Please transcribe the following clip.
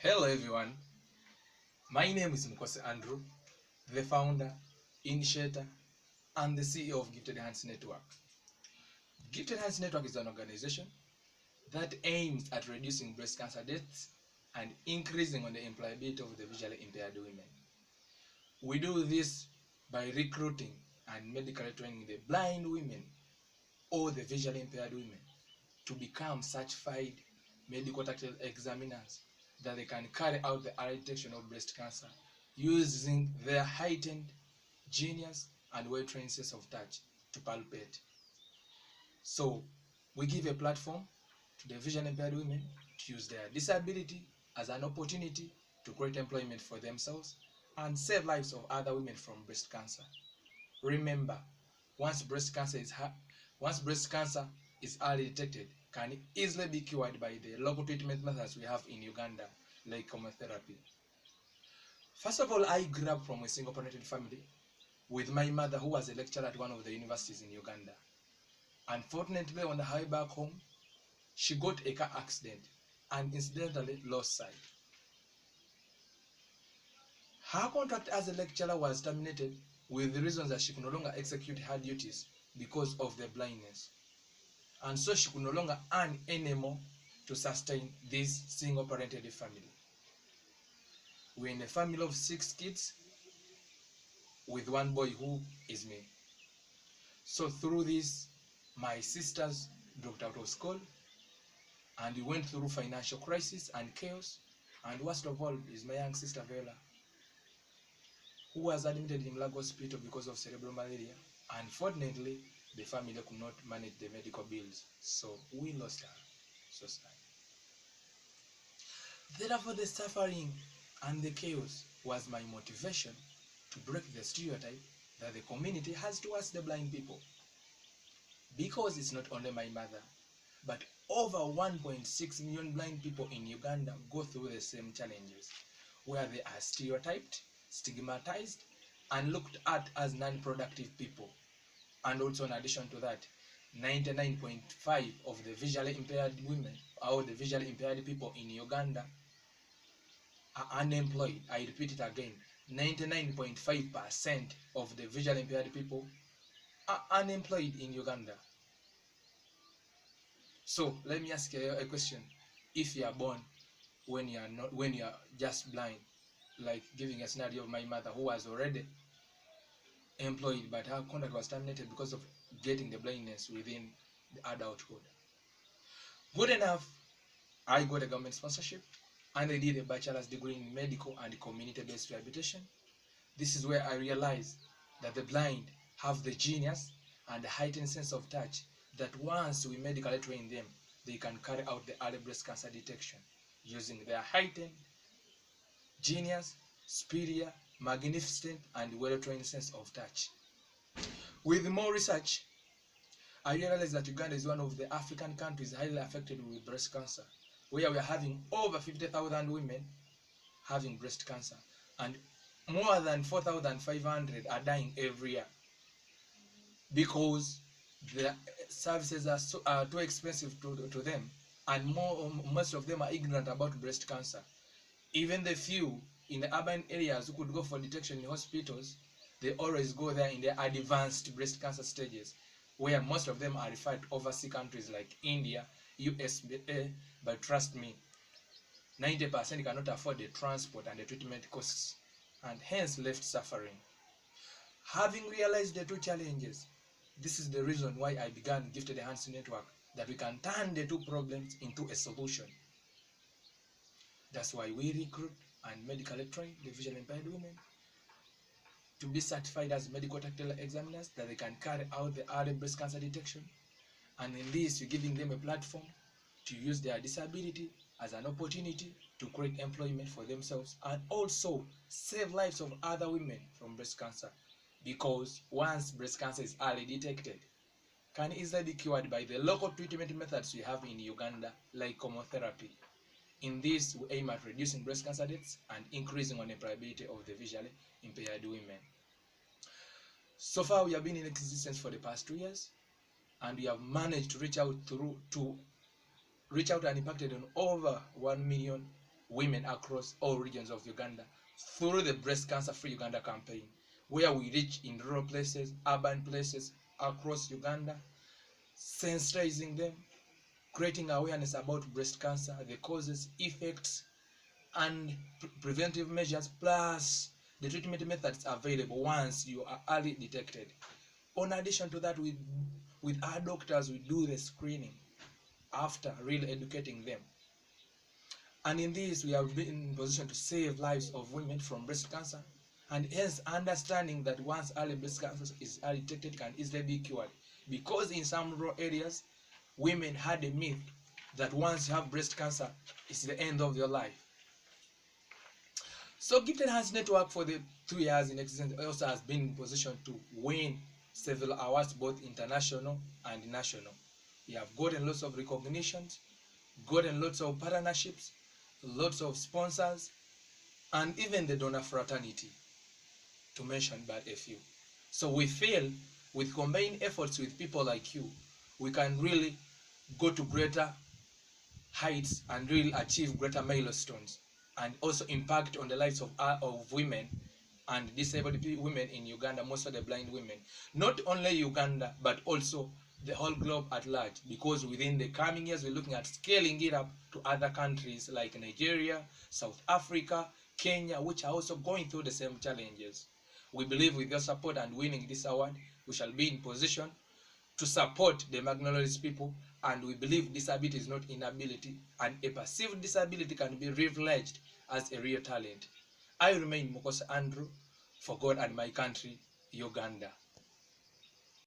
Hello everyone, my name is Mkose Andrew, the founder, initiator, and the CEO of Gifted Hands Network. Gifted Hands Network is an organization that aims at reducing breast cancer deaths and increasing on the employability of the visually impaired women. We do this by recruiting and medically training the blind women or the visually impaired women to become certified medical tactile examiners that they can carry out the early detection of breast cancer using their heightened genius and well-trained sense of touch to palpate. So we give a platform to the visually impaired women to use their disability as an opportunity to create employment for themselves and save lives of other women from breast cancer. Remember, once breast cancer is early detected, can easily be cured by the local treatment methods we have in Uganda, like chemotherapy. First of all, I grew up from a single-parented family with my mother, who was a lecturer at one of the universities in Uganda. Unfortunately, on the highway back home, she got a car accident and incidentally lost sight. Her contract as a lecturer was terminated with the reason that she could no longer execute her duties because of the blindness. And so she could no longer earn anymore to sustain this single-parented family. We're in a family of 6 kids with one boy who is me. So through this, my sisters dropped out of school and we went through financial crisis and chaos. And worst of all is my young sister Vela, who was admitted in Lagos Hospital because of cerebral malaria. Unfortunately, the family could not manage the medical bills, so we lost her. So sad. Therefore, the suffering and the chaos was my motivation to break the stereotype that the community has towards the blind people. Because it's not only my mother, but over 1.6 million blind people in Uganda go through the same challenges, where they are stereotyped, stigmatized, and looked at as non-productive people. And also, in addition to that, 99.5% of the visually impaired women or the visually impaired people in Uganda are unemployed. I repeat it again, 99.5% of the visually impaired people are unemployed in Uganda. So let me ask you a question. If you are born when you are just blind, like giving a scenario of my mother who was already employed but her contract was terminated because of getting the blindness within the adulthood. Good enough, I got a government sponsorship and I did a bachelor's degree in medical and community-based rehabilitation. This is where I realized that the blind have the genius and the heightened sense of touch that once we medically train them, they can carry out the early breast cancer detection using their heightened genius, superior, magnificent, and well-trained sense of touch. With more research, I realized that Uganda is one of the African countries highly affected with breast cancer, where we are having over 50,000 women having breast cancer, and more than 4,500 are dying every year because the services are too expensive to them, and most of them are ignorant about breast cancer. Even the few in the urban areas who could go for detection in hospitals, they always go there in the advanced breast cancer stages, where most of them are referred to overseas countries like India, USA, but trust me, 90% cannot afford the transport and the treatment costs, and hence left suffering. Having realized the two challenges, this is the reason why I began Gifted Hands Network, that we can turn the two problems into a solution. That's why we recruit and medically train the visually impaired women to be certified as medical tactile examiners that they can carry out the early breast cancer detection. And in this, we're giving them a platform to use their disability as an opportunity to create employment for themselves and also save lives of other women from breast cancer. Because once breast cancer is early detected, can easily be cured by the local treatment methods we have in Uganda, like chemotherapy. In this, we aim at reducing breast cancer deaths and increasing on the employability of the visually impaired women. So far, we have been in existence for the past 2 years, and we have managed to reach out and impacted on over 1 million women across all regions of Uganda through the Breast Cancer Free Uganda campaign, where we reach in rural places, urban places across Uganda, sensitizing them, creating awareness about breast cancer, the causes, effects, and preventive measures, plus the treatment methods available once you are early detected. In addition to that, with our doctors, we do the screening after really educating them. And in this, we have been in position to save lives of women from breast cancer, and hence understanding that once early breast cancer is early detected, can easily be cured. Because in some rural areas, women had a myth that once you have breast cancer, it's the end of your life. So Gifted Hands Network, for the 2 years in existence, also has been in position to win several awards, both international and national. We have gotten lots of recognitions, gotten lots of partnerships, lots of sponsors, and even the donor fraternity, to mention but a few. So we feel with combined efforts with people like you, we can really go to greater heights and really achieve greater milestones, and also impact on the lives of women and disabled women in Uganda, mostly the blind women. Not only Uganda, but also the whole globe at large, because within the coming years, we're looking at scaling it up to other countries like Nigeria, South Africa, Kenya, which are also going through the same challenges. We believe with your support and winning this award, we shall be in position to support the marginalized people, and we believe disability is not inability, and a perceived disability can be privileged as a real talent. I remain Mokosa Andrew, for God and my country, Uganda.